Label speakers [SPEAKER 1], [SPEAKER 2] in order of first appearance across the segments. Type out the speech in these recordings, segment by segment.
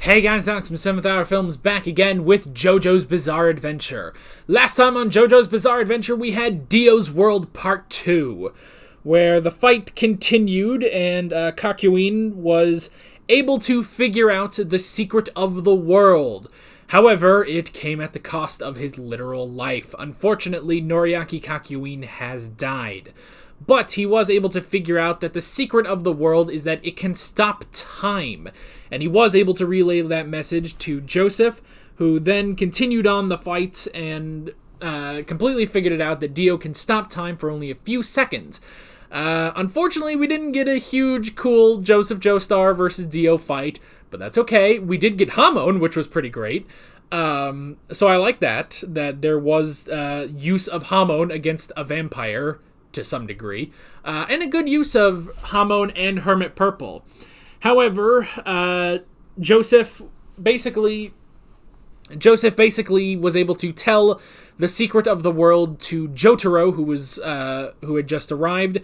[SPEAKER 1] Hey guys, Alex from 7th Hour Films back again with JoJo's Bizarre Adventure. Last time on JoJo's Bizarre Adventure we had Dio's World Part 2, where the fight continued and Kakyoin was able to figure out the secret of the world. However, it came at the cost of his literal life. Unfortunately, Noriaki Kakyoin has died. But he was able to figure out that the secret of the world is that it can stop time. And he was able to relay that message to Joseph, who then continued on the fight and completely figured it out that Dio can stop time for only a few seconds. Unfortunately, we didn't get a huge, cool Joseph Joestar versus Dio fight, but that's okay. We did get Hamon, which was pretty great. So I like that there was use of Hamon against a vampire to some degree, and a good use of Hamon and Hermit Purple. However, Joseph basically was able to tell the secret of the world to Jotaro, who had just arrived.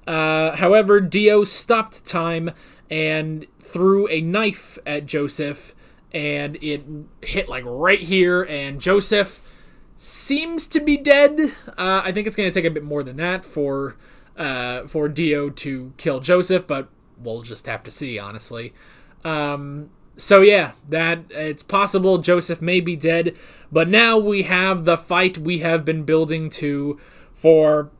[SPEAKER 1] However, Dio stopped time and threw a knife at Joseph, and it hit like right here, and Joseph seems to be dead. I think it's going to take a bit more than that for Dio to kill Joseph, but we'll just have to see, honestly. So yeah, that it's possible Joseph may be dead, but now we have the fight we have been building to for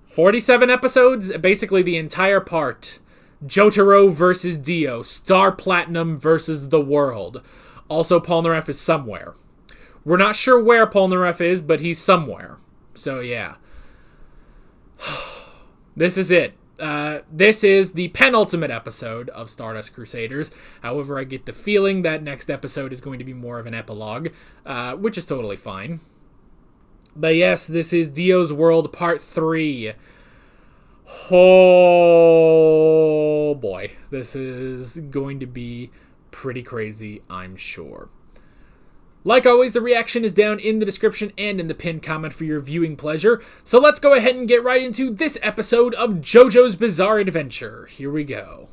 [SPEAKER 1] 47 episodes, basically the entire part. Jotaro versus Dio, Star Platinum versus the world. Also, Polnareff is somewhere. We're not sure where Polnareff is, but he's somewhere. So yeah. This is it. This is the penultimate episode of Stardust Crusaders. However, I get the feeling that next episode is going to be more of an epilogue, which is totally fine. But yes, this is Dio's World Part 3. Oh boy, this is going to be pretty crazy, I'm sure. Like always, the reaction is down in the description and in the pinned comment for your viewing pleasure. So let's go ahead and get right into this episode of JoJo's Bizarre Adventure. Here we go.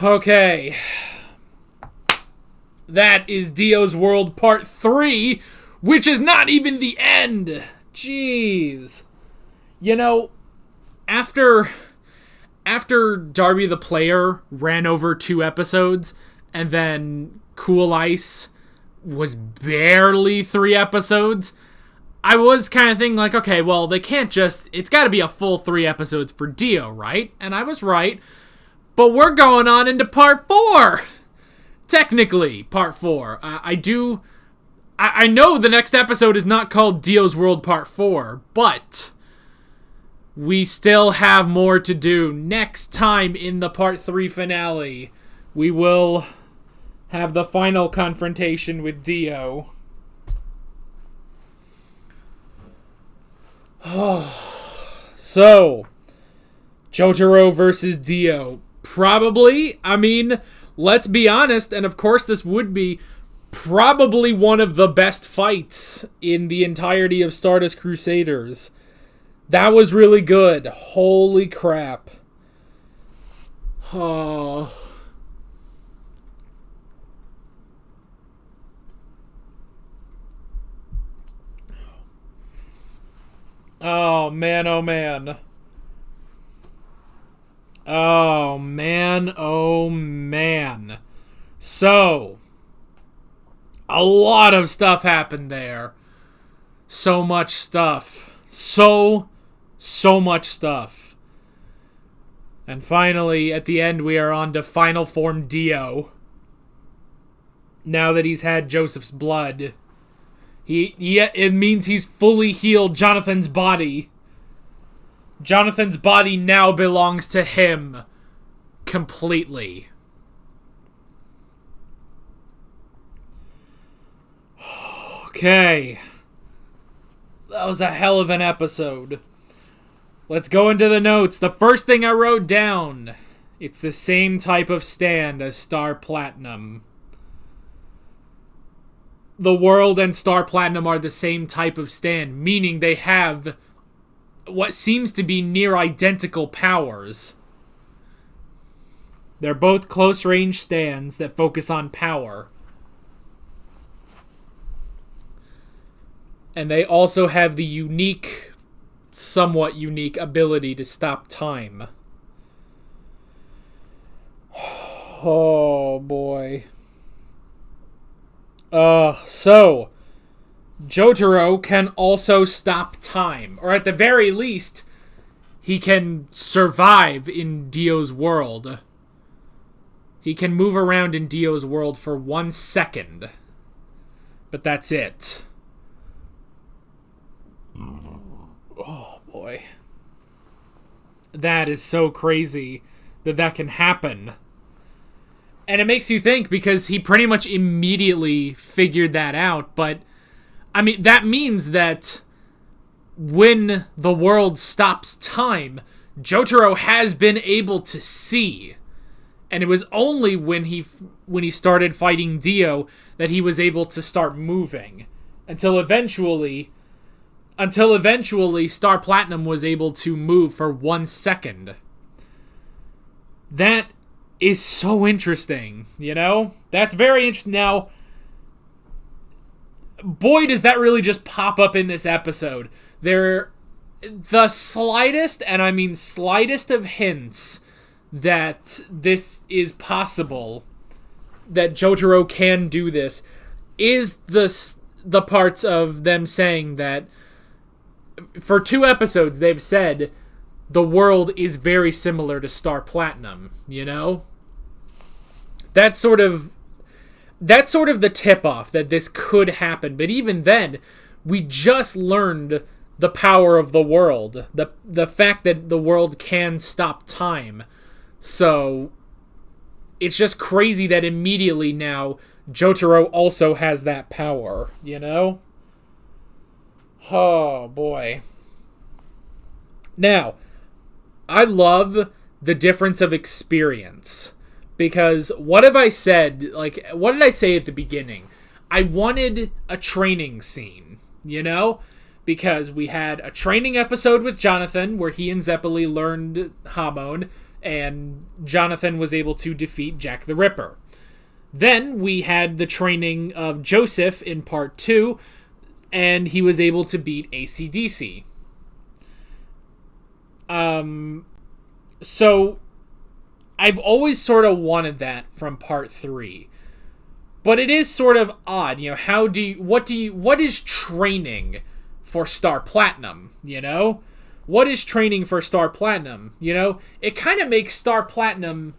[SPEAKER 1] Okay. That is Dio's World Part 3, which is not even the end. Jeez. You know, after Darby the Player ran over 2 episodes, and then Cool Ice was barely 3 episodes, I was kind of thinking like, okay, well, they can't just, it's got to be a full 3 episodes for Dio, right? And I was right. But we're going on into Part 4! Technically, Part 4. I know the next episode is not called Dio's World Part 4, but we still have more to do. Next time in the Part 3 finale, we will have the final confrontation with Dio. So, Jotaro versus Dio. Probably, I mean, let's be honest, and of course this would be probably one of the best fights in the entirety of Stardust Crusaders. That was really good. Holy crap. Oh. Oh, man, oh, man. Oh, man, oh, man. So, a lot of stuff happened there. So much stuff. So much stuff. And finally, at the end, we are on to Final Form Dio. Now that he's had Joseph's blood. It means he's fully healed Jonathan's body. Jonathan's body now belongs to him. Completely. Okay. That was a hell of an episode. Let's go into the notes. The first thing I wrote down, it's the same type of stand as Star Platinum. The World and Star Platinum are the same type of stand, meaning they have what seems to be near identical powers. They're both close-range stands that focus on power. And they also have the unique, somewhat unique ability to stop time. Oh, boy. So, Jotaro can also stop time. Or at the very least, he can survive in Dio's world. He can move around in Dio's world for 1 second. But that's it. Oh, boy. That is so crazy that can happen. And it makes you think, because he pretty much immediately figured that out. But, I mean, that means that when the world stops time, Jotaro has been able to see. And it was only when he started fighting Dio that he was able to start moving. Until eventually Star Platinum was able to move for 1 second. That is so interesting, you know? That's very interesting. Now, boy, does that really just pop up in this episode. The slightest, and I mean slightest of hints that this is possible, that Jotaro can do this, is the parts of them saying that for 2 episodes they've said the world is very similar to Star Platinum, you know? That's sort of the tip-off that this could happen. But even then, we just learned the power of the world. The fact that the world can stop time. So, it's just crazy that immediately now, Jotaro also has that power, you know? Oh, boy. Now, I love the difference of experience. Because what have I said? Like, what did I say at the beginning? I wanted a training scene, you know? Because we had a training episode with Jonathan where he and Zeppeli learned Hamon, and Jonathan was able to defeat Jack the Ripper. Then we had the training of Joseph in part 2, and he was able to beat AC/DC. So I've always sort of wanted that from part 3. But it is sort of odd, you know, what is training for Star Platinum, you know? What is training for Star Platinum, you know? It kind of makes Star Platinum,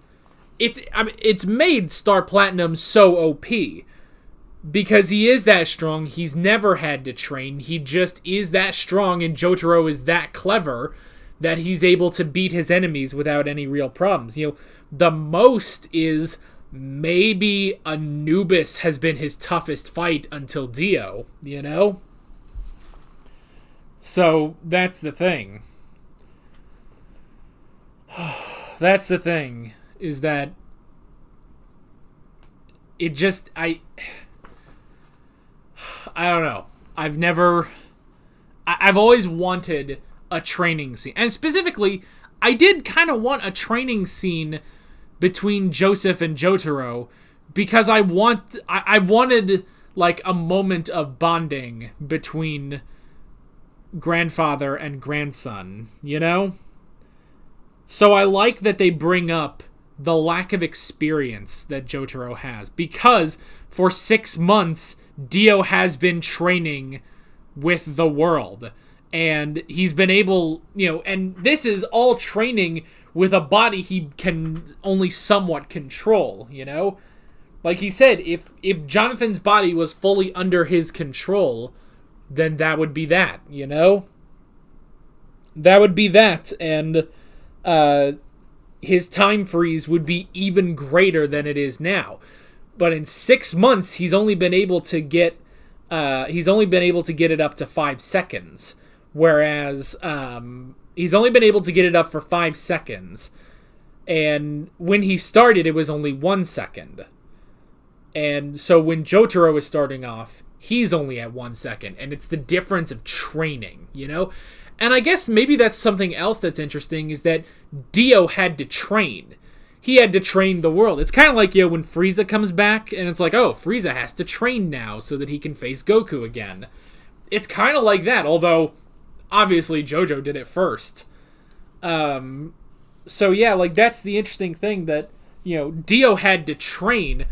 [SPEAKER 1] it's made Star Platinum so OP. Because he is that strong, he's never had to train, he just is that strong, and Jotaro is that clever that he's able to beat his enemies without any real problems. You know, the most is maybe Anubis has been his toughest fight until Dio, you know? So, that's the thing. That's the thing, is that it just, I don't know. I've always wanted a training scene. And specifically, I did kind of want a training scene between Joseph and Jotaro because I wanted like a moment of bonding between grandfather and grandson, you know? So I like that they bring up the lack of experience that Jotaro has because for 6 months Dio has been training with the world. And he's been able, you know, and this is all training with a body he can only somewhat control, you know? Like he said, if Jonathan's body was fully under his control, then that would be that, you know? That would be that, and his time freeze would be even greater than it is now. But in 6 months, he's only been able to get it up to 5 seconds. Whereas He's only been able to get it up for 5 seconds. And when he started, it was only 1 second. And so when Jotaro is starting off, he's only at 1 second. And it's the difference of training, you know? And I guess maybe that's something else that's interesting, is that Dio had to train. He had to train the world. It's kind of like, when Frieza comes back, and it's like, oh, Frieza has to train now so that he can face Goku again. It's kind of like that, although, obviously, JoJo did it first. So yeah, like, that's the interesting thing, that, Dio had to train.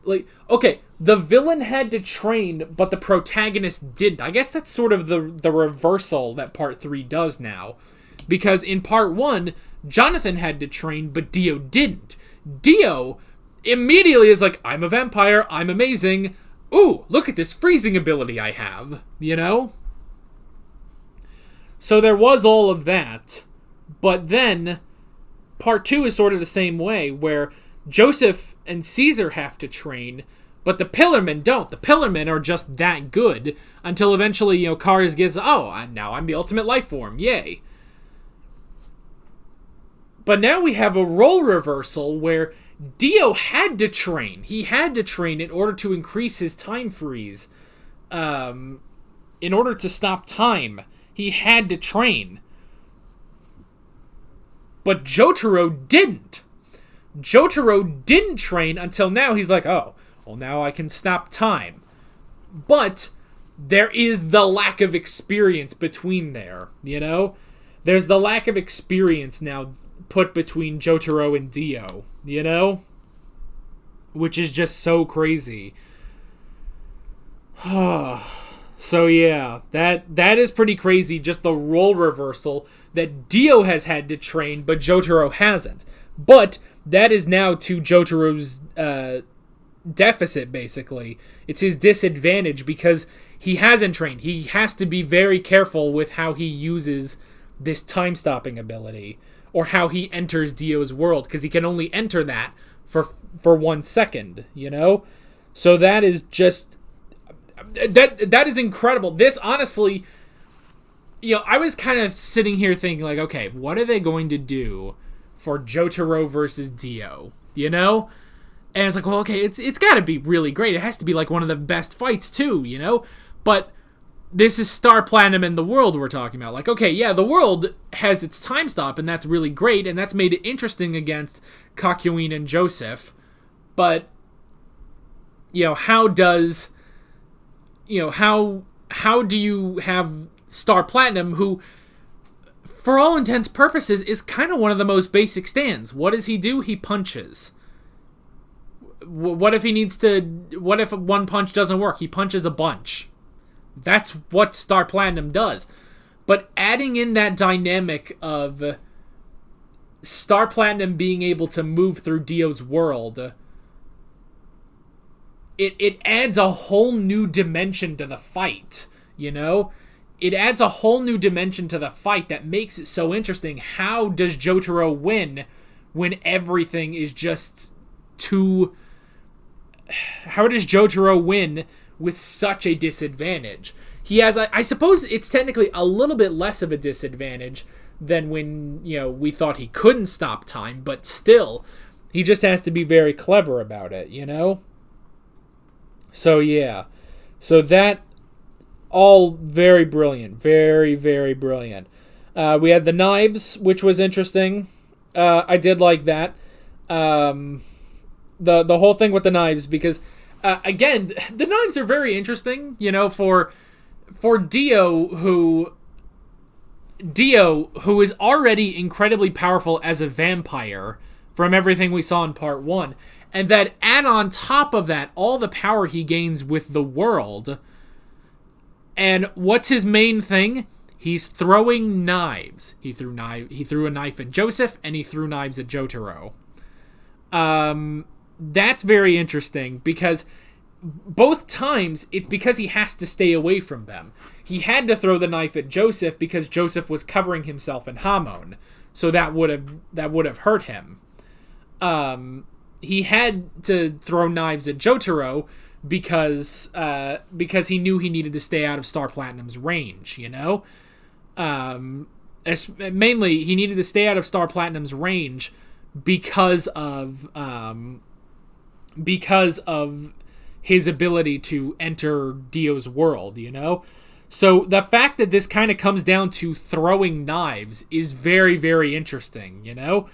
[SPEAKER 1] Like, okay, the villain had to train, but the protagonist didn't. I guess that's sort of the reversal that Part 3 does now. Because in Part 1, Jonathan had to train, but Dio didn't. Dio immediately is like, I'm a vampire, I'm amazing. Ooh, look at this freezing ability I have, So there was all of that. But then, Part 2 is sort of the same way, where Joseph and Caesar have to train, but the Pillarmen don't. The Pillarmen are just that good, until eventually, Kars gets, now I'm the ultimate life form, yay. But now we have a role reversal where Dio had to train. He had to train in order to increase his time freeze. In order to stop time, he had to train. But Jotaro didn't. Jotaro didn't train until now. He's like, now I can stop time. But there is the lack of experience between there, There's the lack of experience now put between Jotaro and Dio, Which is just so crazy. So yeah, that is pretty crazy, just the role reversal, that Dio has had to train, but Jotaro hasn't. But that is now to Jotaro's deficit, basically. It's his disadvantage, because he hasn't trained. He has to be very careful with how he uses this time-stopping ability, or how he enters Dio's world, because he can only enter that for 1 second, So that is just... That is incredible. This, honestly... I was kind of sitting here thinking, like, okay, what are they going to do for Jotaro versus Dio? And it's like, well, okay, it's got to be really great. It has to be, like, one of the best fights, too, But... this is Star Platinum and the world we're talking about. Like, okay, yeah, the world has its time stop, and that's really great, and that's made it interesting against Kakyoin and Joseph. But, how does, how do you have Star Platinum, who, for all intents and purposes, is kind of one of the most basic stands? What does he do? He punches. What if one punch doesn't work? He punches a bunch. That's what Star Platinum does. But adding in that dynamic of Star Platinum being able to move through Dio's world, it adds a whole new dimension to the fight, It adds a whole new dimension to the fight that makes it so interesting. How does Jotaro win when everything is just too... How does Jotaro win with such a disadvantage? He has, I suppose it's technically a little bit less of a disadvantage than when, we thought he couldn't stop time, but still, he just has to be very clever about it, So yeah, so that, all very brilliant, very, very brilliant. We had the knives, which was interesting. I did like that. The whole thing with the knives, because again, the knives are very interesting, for Dio, who is already incredibly powerful as a vampire from everything we saw in Part 1, and that add on top of that all the power he gains with the world. And what's his main thing? He's throwing knives. He threw a knife at Joseph, and he threw knives at Jotaro. That's very interesting, because both times it's because he has to stay away from them. He had to throw the knife at Joseph because Joseph was covering himself in Hamon, so that would have hurt him. He had to throw knives at Jotaro because he knew he needed to stay out of Star Platinum's range, Mainly, he needed to stay out of Star Platinum's range because of his ability to enter Dio's world, you know? So the fact that this kind of comes down to throwing knives is very, very interesting, you know?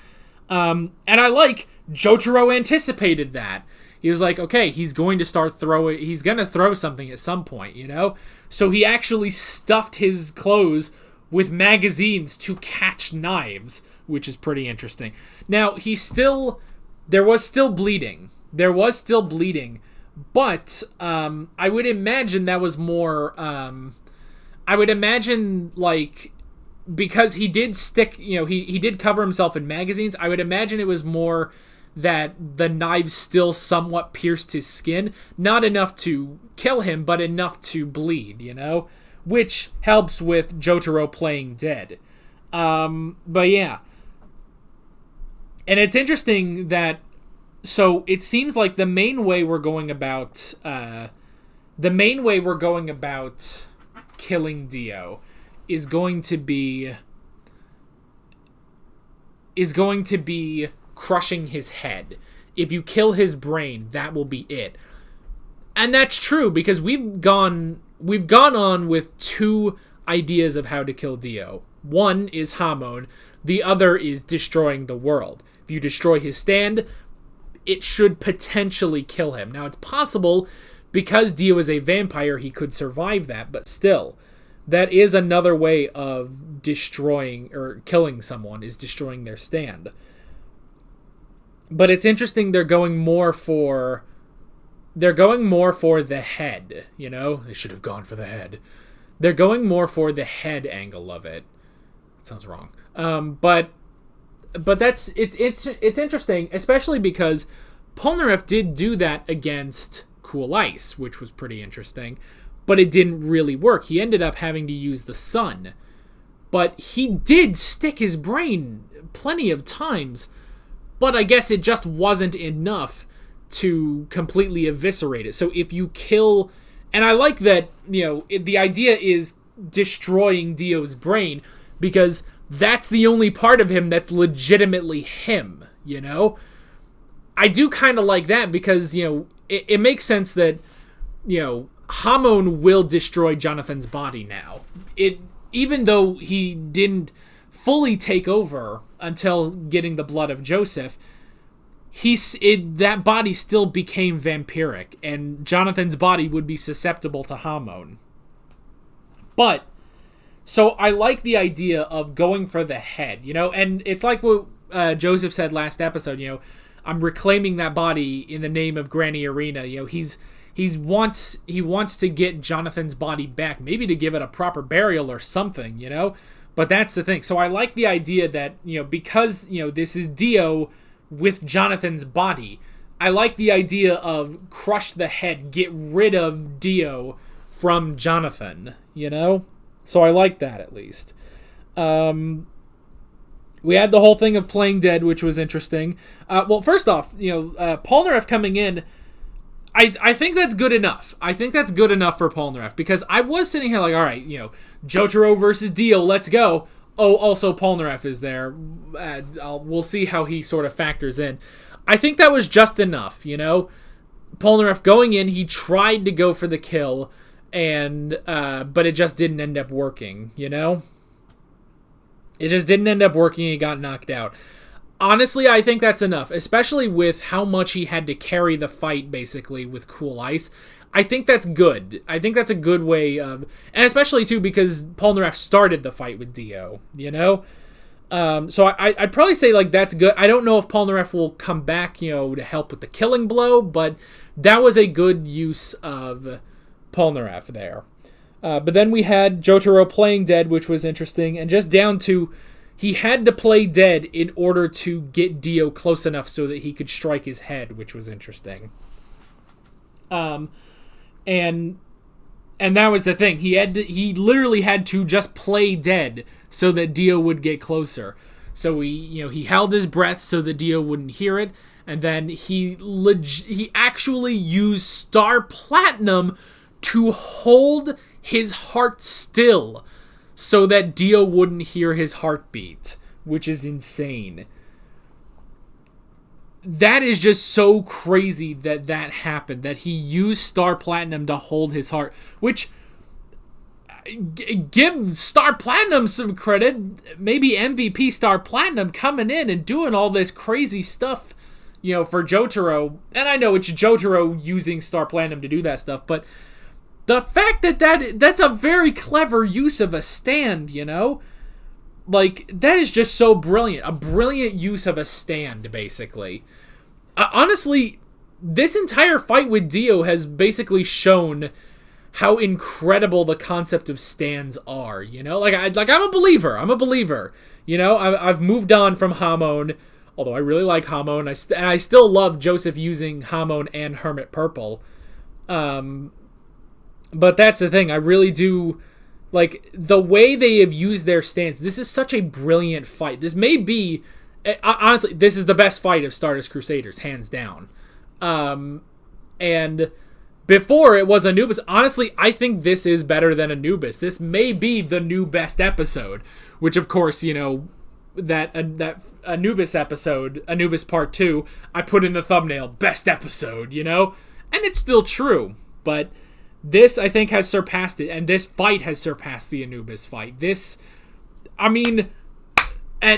[SPEAKER 1] And I like Jotaro anticipated that. He was like, okay, he's going to throw something at some point, you know? So he actually stuffed his clothes with magazines to catch knives, which is pretty interesting. Now, there was still bleeding. But I would imagine that was more, I would imagine, like, because he did stick, you know, he did cover himself in magazines, I would imagine it was more that the knives still somewhat pierced his skin. Not enough to kill him, but enough to bleed, you know? Which helps with Jotaro playing dead. But yeah. And it's interesting that, so it seems like the main way we're going about killing Dio is going to be crushing his head. If you kill his brain, that will be it. And that's true, because we've gone on with two ideas of how to kill Dio. One is Hamon, the other is destroying the world. If you destroy his stand, it should potentially kill him. Now, it's possible, because Dio is a vampire, he could survive that, but still, that is another way of destroying or killing someone, is destroying their stand. But it's interesting they're going more for the head, you know? They should have gone for the head. They're going more for the head angle of it. That sounds wrong. But it's interesting, especially because Polnareff did do that against Cool Ice, which was pretty interesting, but it didn't really work. He ended up having to use the sun. But he did stick his brain plenty of times, but I guess it just wasn't enough to completely eviscerate it. So if you kill... And I like that, you know, the idea is destroying Dio's brain, because that's the only part of him that's legitimately him, you know? I do kind of like that, because, you know, it makes sense that, you know, Hamon will destroy Jonathan's body now. Even though he didn't fully take over until getting the blood of Joseph, that body still became vampiric, and Jonathan's body would be susceptible to Hamon. But, so I like the idea of going for the head, you know, and it's like what Joseph said last episode, you know, I'm reclaiming that body in the name of Granny Arena. You know, he wants to get Jonathan's body back, maybe to give it a proper burial or something, you know? But that's the thing. So I like the idea that, you know, because, you know, this is Dio with Jonathan's body, I like the idea of crush the head, get rid of Dio from Jonathan, you know? So I like that, at least. We had the whole thing of playing dead, which was interesting. Well, first off, you know, Polnareff coming in, I think that's good enough. I think that's good enough for Polnareff, because I was sitting here like, all right, you know, Jotaro versus Dio, let's go. Oh, also Polnareff is there. We'll see how he sort of factors in. I think that was just enough, you know? Polnareff going in, he tried to go for the kill, and but it just didn't end up working, you know? It just didn't end up working, he got knocked out. Honestly, I think that's enough, especially with how much he had to carry the fight, basically, with Cool Ice. I think that's good. I think that's a good way of... And especially, too, because Polnareff started the fight with Dio, you know? So I'd probably say, like, that's good. I don't know if Polnareff will come back, you know, to help with the killing blow, but that was a good use of Polnareff there. But then we had Jotaro playing dead, which was interesting, and just down to... He had to play dead in order to get Dio close enough so that he could strike his head, which was interesting. And that was the thing. He literally had to just play dead so that Dio would get closer. So he held his breath so that Dio wouldn't hear it, and then he actually used Star Platinum to hold his heart still, so that Dio wouldn't hear his heartbeat, which is insane. That is just so crazy that happened, that he used Star Platinum to hold his heart, which, give Star Platinum some credit. Maybe MVP Star Platinum coming in and doing all this crazy stuff, for Jotaro. And I know it's Jotaro using Star Platinum to do that stuff, but the fact that's a very clever use of a stand, Like, that is just so brilliant. A brilliant use of a stand, basically. Honestly, this entire fight with Dio has basically shown how incredible the concept of stands are, Like, I'm a believer. I've moved on from Hamon, although I really like Hamon, and I still love Joseph using Hamon and Hermit Purple. But that's the thing. I really do... Like, the way they have used their stance, this is such a brilliant fight. This may be, honestly, this is the best fight of Stardust Crusaders, hands down. And before it was Anubis, honestly, I think this is better than Anubis. This may be the new best episode, which, of course, that Anubis episode, Anubis Part 2, I put in the thumbnail, best episode, And it's still true, but... This, I think, has surpassed it, and this fight has surpassed the Anubis fight. And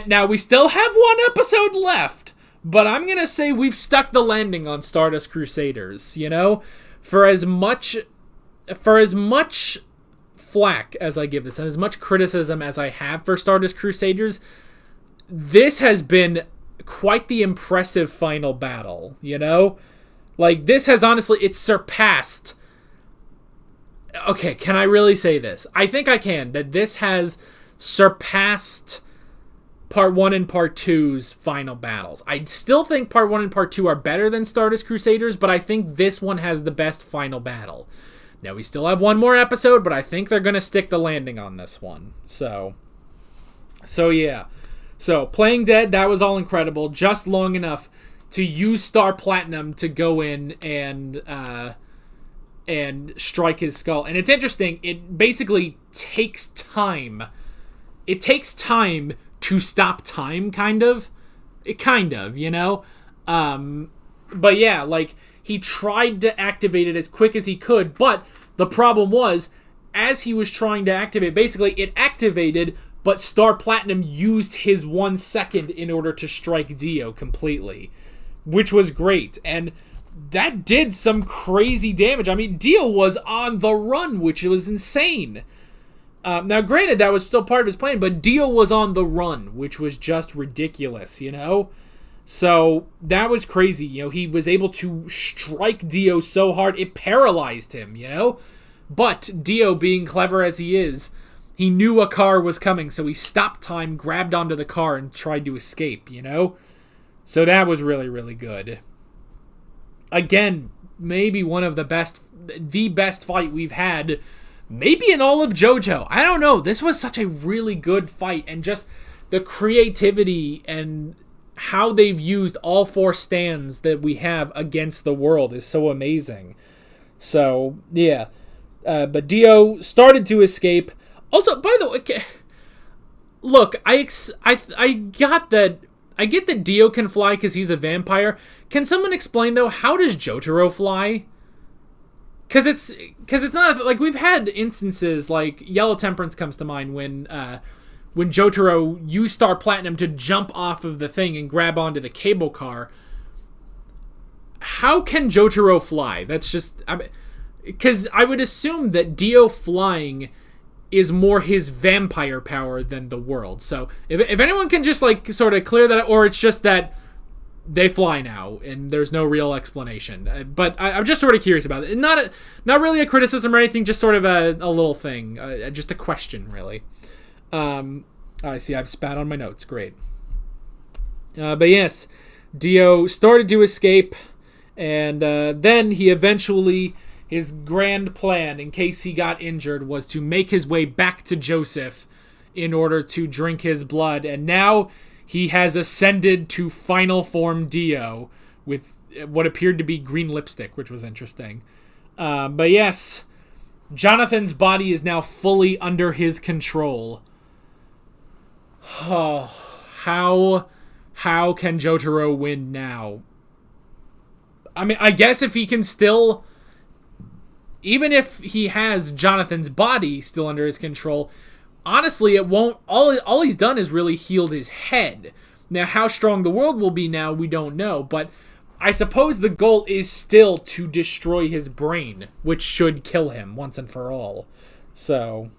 [SPEAKER 1] now we still have one episode left, but I'm going to say we've stuck the landing on Stardust Crusaders, For as much flack as I give this, and as much criticism as I have for Stardust Crusaders, this has been quite the impressive final battle, Like, this has honestly, it's surpassed... Okay, can I really say this? I think I can. That this has surpassed Part 1 and Part 2's final battles. I still think Part 1 and Part 2 are better than Stardust Crusaders, but I think this one has the best final battle. Now, we still have one more episode, but I think they're going to stick the landing on this one. So yeah. So, Playing Dead, that was all incredible. Just long enough to use Star Platinum to go in and strike his skull. And it's interesting, it basically takes time. It takes time to stop time, kind of. But yeah, like, he tried to activate it as quick as he could, but the problem was, as he was trying to activate, basically it activated, but Star Platinum used his 1 second in order to strike Dio completely, which was great. And that did some crazy damage. I mean, Dio was on the run, which was insane. Now, granted, that was still part of his plan, but Dio was on the run, which was just ridiculous, So, that was crazy. He was able to strike Dio so hard, it paralyzed him, But Dio, being clever as he is, he knew a car was coming, so he stopped time, grabbed onto the car, and tried to escape, So that was really, really good. Again, maybe one of the best fight we've had, maybe in all of JoJo. I don't know. This was such a really good fight, and just the creativity and how they've used all 4 stands that we have against the world is so amazing. So, yeah. But Dio started to escape. Also, by the way, look, I got that. I get that Dio can fly because he's a vampire. Can someone explain, though, how does Jotaro fly? Because it's not... Like, we've had instances, like, Yellow Temperance comes to mind when Jotaro used Star Platinum to jump off of the thing and grab onto the cable car. How can Jotaro fly? That's just... Because I would assume that Dio flying is more his vampire power than the world. So if anyone can just like sort of clear that, or it's just that they fly now and there's no real explanation. But I'm just sort of curious about it. Not really a criticism or anything, just sort of a little thing, just a question, really. I see I've spat on my notes. Great. But yes, Dio started to escape, and then he eventually... His grand plan, in case he got injured, was to make his way back to Joseph in order to drink his blood. And now he has ascended to final form Dio with what appeared to be green lipstick, which was interesting. But yes, Jonathan's body is now fully under his control. Oh, how can Jotaro win now? I mean, I guess if he can still... Even if he has Jonathan's body still under his control, honestly, it won't... All he's done is really healed his head. Now, how strong the world will be now, we don't know, but I suppose the goal is still to destroy his brain, which should kill him once and for all. So,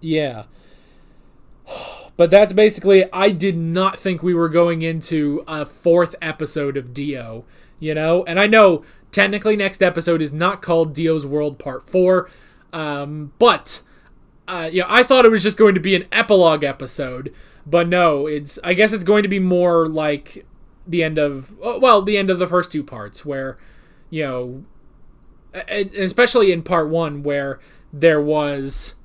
[SPEAKER 1] yeah. But that's basically... I did not think we were going into a 4th episode of Dio, you know? And I know... Technically, next episode is not called Dio's World Part 4, but I thought it was just going to be an epilogue episode, but no, I guess it's going to be more like the end of the first 2 parts, where, especially in Part 1, where there was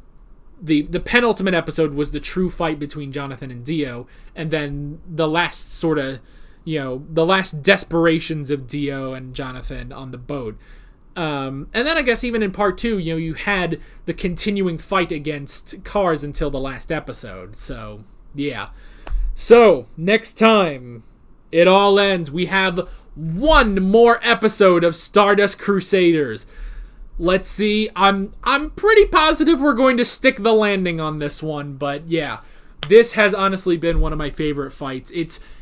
[SPEAKER 1] the penultimate episode was the true fight between Jonathan and Dio, and then the last sort of the last desperations of Dio and Jonathan on the boat. And then I guess even in Part 2, you had the continuing fight against cars until the last episode. So, yeah. So, next time it all ends, we have 1 more episode of Stardust Crusaders. Let's see. I'm pretty positive we're going to stick the landing on this one, but yeah. This has honestly been one of my favorite fights.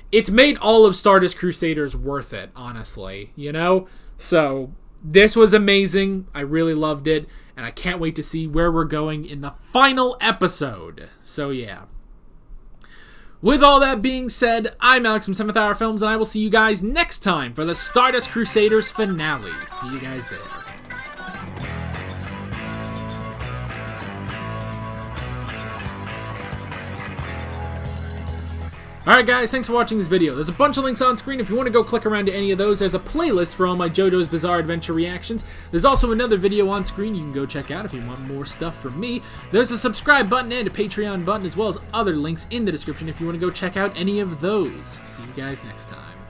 [SPEAKER 1] It's made all of Stardust Crusaders worth it, honestly, So, this was amazing. I really loved it, and I can't wait to see where we're going in the final episode. So, yeah. With all that being said, I'm Alex from 7th Hour Films, and I will see you guys next time for the Stardust Crusaders finale. See you guys there. Alright guys, thanks for watching this video. There's a bunch of links on screen if you want to go click around to any of those. There's a playlist for all my JoJo's Bizarre Adventure reactions. There's also another video on screen you can go check out if you want more stuff from me. There's a subscribe button and a Patreon button, as well as other links in the description if you want to go check out any of those. See you guys next time.